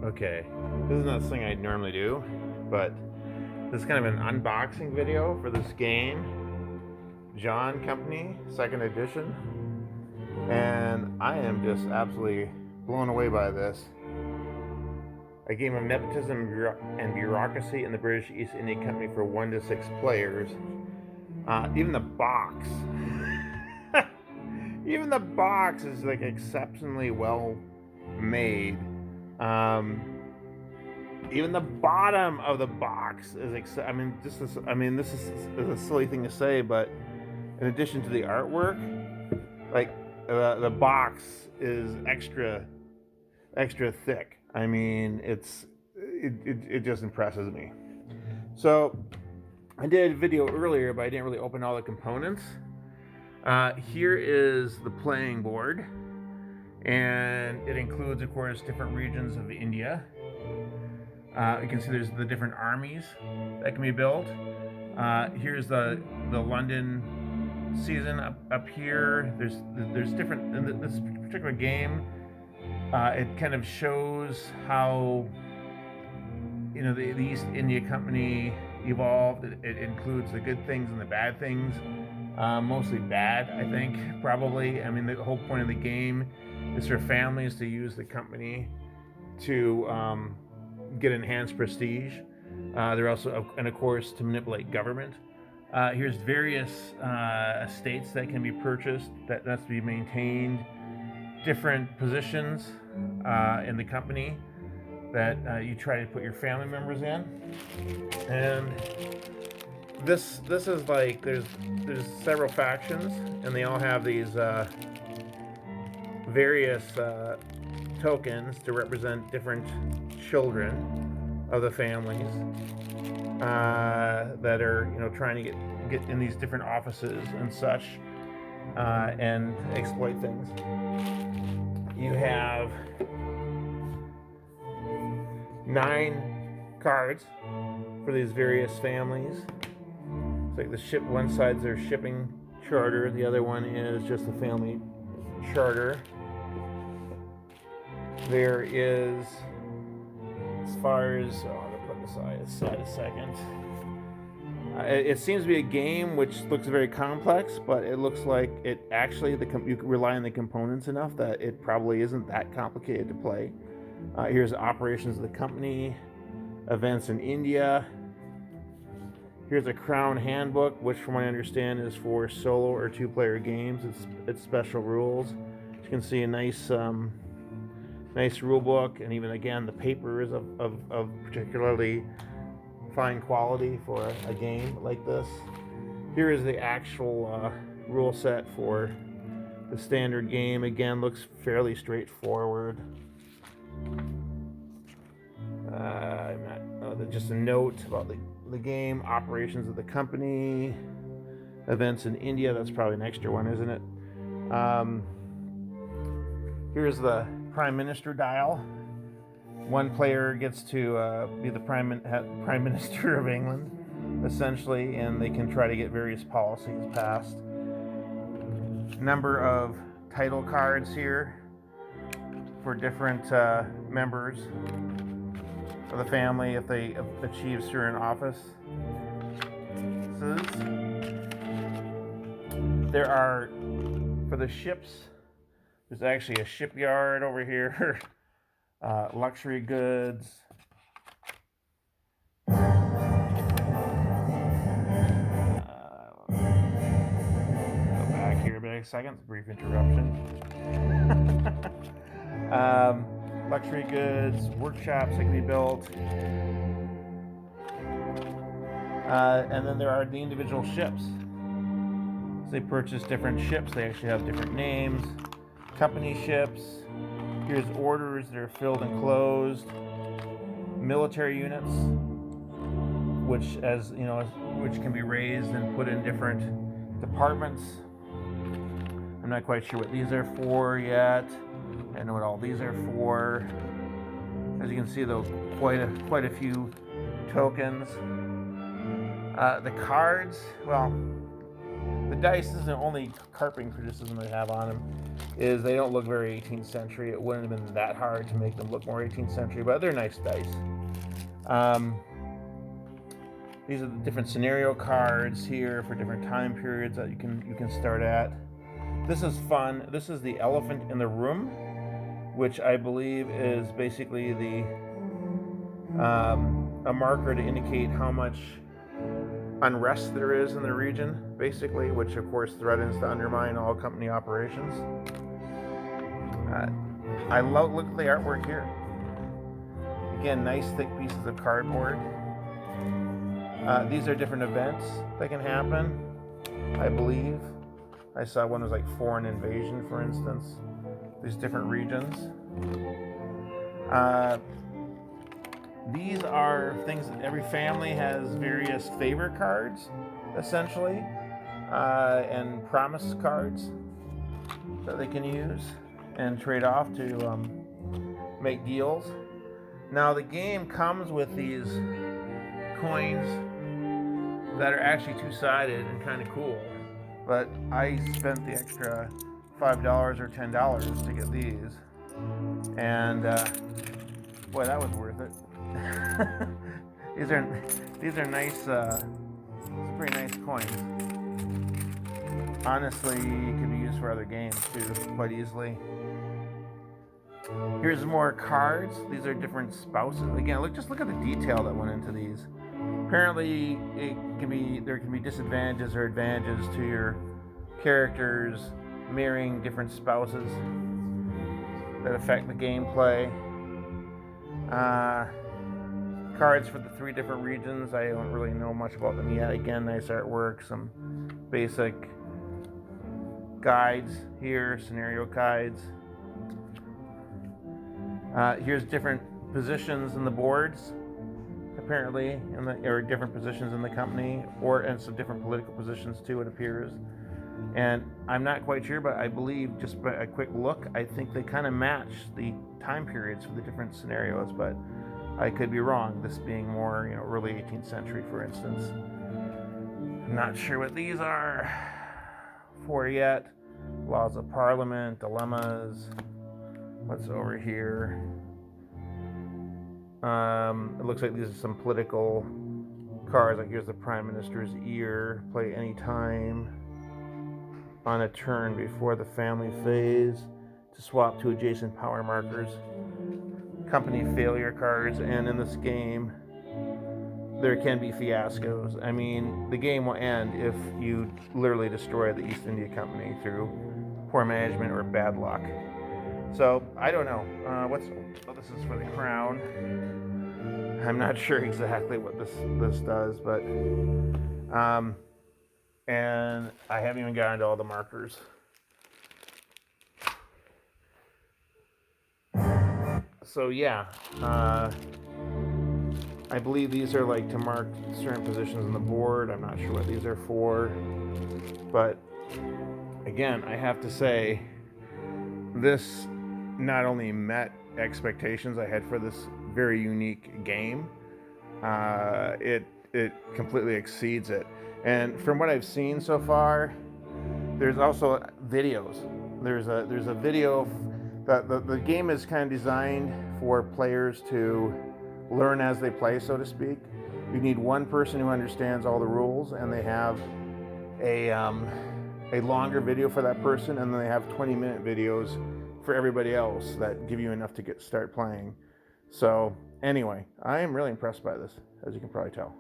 Okay, this is not something I'd normally do, but this is kind of an unboxing video for this game, John Company, 2nd edition, and I am just absolutely blown away by this. A game of Nepotism and Bureaucracy in the British East India Company for 1 to 6 players. Even the box, even the box is like exceptionally well made. Even the bottom of the box is this is a silly thing to say, but in addition to the artwork, like the box is extra thick. I mean, it just impresses me. So I did a video earlier, but I didn't really open all the components. Here is the playing board, and it includes, of course, different regions of India. You can see there's the different armies that can be built. Here's the London season up here. There's different in this particular game. It kind of shows how the East India Company evolved. It includes the good things and the bad things. Mostly bad, I think, probably. I mean, the whole point of the game is for families to use the company to get enhanced prestige. They're also, and of course, to manipulate government. Here's various estates that can be purchased that has to be maintained. Different positions in the company that you try to put your family members in. And this is like there's several factions, and they all have these various tokens to represent different children of the families that are trying to get in these different offices and such, and exploit things. You have 9 cards for these various families. It's like the ship, one side's their shipping charter, the other one is just the family charter. There is, as far as, I'm going to put this aside a second. It seems to be a game which looks very complex, but it looks like it actually, you can rely on the components enough that it probably isn't that complicated to play. Here's operations of the company, events in India. Here's a Crown handbook, which from what I understand is for solo or 2-player games. It's special rules. You can see a nice rule book, and even again the paper is of particularly fine quality for a game like this. Here is the actual rule set for the standard game. Again, looks fairly straightforward. Just a note about the game, operations of the company, events in India. That's probably an extra one, isn't it? Here's the Prime Minister dial. One player gets to be the Prime Minister of England, essentially, and they can try to get various policies passed. Number of title cards here for different members of the family if they achieve certain offices. There are, for the ships, there's actually a shipyard over here. Luxury goods. Go back here a second, brief interruption. Luxury goods, workshops that can be built. And then there are the individual ships. So they purchase different ships. They actually have different names. Company ships. Here's orders that are filled and closed. Military units, which can be raised and put in different departments. I'm not quite sure what these are for yet. I don't know what all these are for. As you can see, though, quite a few tokens. The cards, well, The dice is the only carping criticism I have on them, is they don't look very 18th century. It wouldn't have been that hard to make them look more 18th century, but they're nice dice. These are the different scenario cards here for different time periods that you can start at. This is fun. This is the elephant in the room, which I believe is basically the a marker to indicate how much unrest there is in the region, basically, which of course threatens to undermine all company operations. I look at the artwork here. Again, nice thick pieces of cardboard. These are different events that can happen, I believe. I saw one was like foreign invasion, for instance. These different regions. These are things that every family has various favor cards, essentially, and promise cards that they can use and trade off to make deals. Now the game comes with these coins that are actually two-sided and kind of cool, but I spent the extra $5 or $10 to get these, and boy, that was worth it. These are nice, pretty nice coins. Honestly, it could be used for other games too, quite easily. Here's more cards. These are different spouses. Again, just look at the detail that went into these. Apparently, there can be disadvantages or advantages to your characters marrying different spouses that affect the gameplay. Cards for the 3 different regions. I don't really know much about them yet. Again, nice artwork, some basic guides here, scenario guides. Here's different positions in the boards, apparently, or different positions in the company, and some different political positions too, it appears. And I'm not quite sure, but I believe, just by a quick look, I think they kind of match the time periods for the different scenarios, but I could be wrong, this being more, early 18th century, for instance. I'm not sure what these are for yet. Laws of Parliament, dilemmas. What's over here? It looks like these are some political cards. Like here's the Prime Minister's ear. Play any time on a turn before the family phase to swap to adjacent power markers. Company failure cards, and in this game there can be fiascos. I mean, the game will end if you literally destroy the East India Company through poor management or bad luck. So I don't know. This is for the crown. I'm not sure exactly what this does, but and I haven't even gotten to all the markers. So yeah, I believe these are like to mark certain positions on the board. I'm not sure what these are for, but again, I have to say, this not only met expectations I had for this very unique game, it completely exceeds it. And from what I've seen so far, there's also videos. There's a video that the game is kind of designed for players to learn as they play, so to speak. You need one person who understands all the rules, and they have a longer video for that person, and then they have 20-minute videos for everybody else that give you enough to start playing. So anyway, I am really impressed by this, as you can probably tell.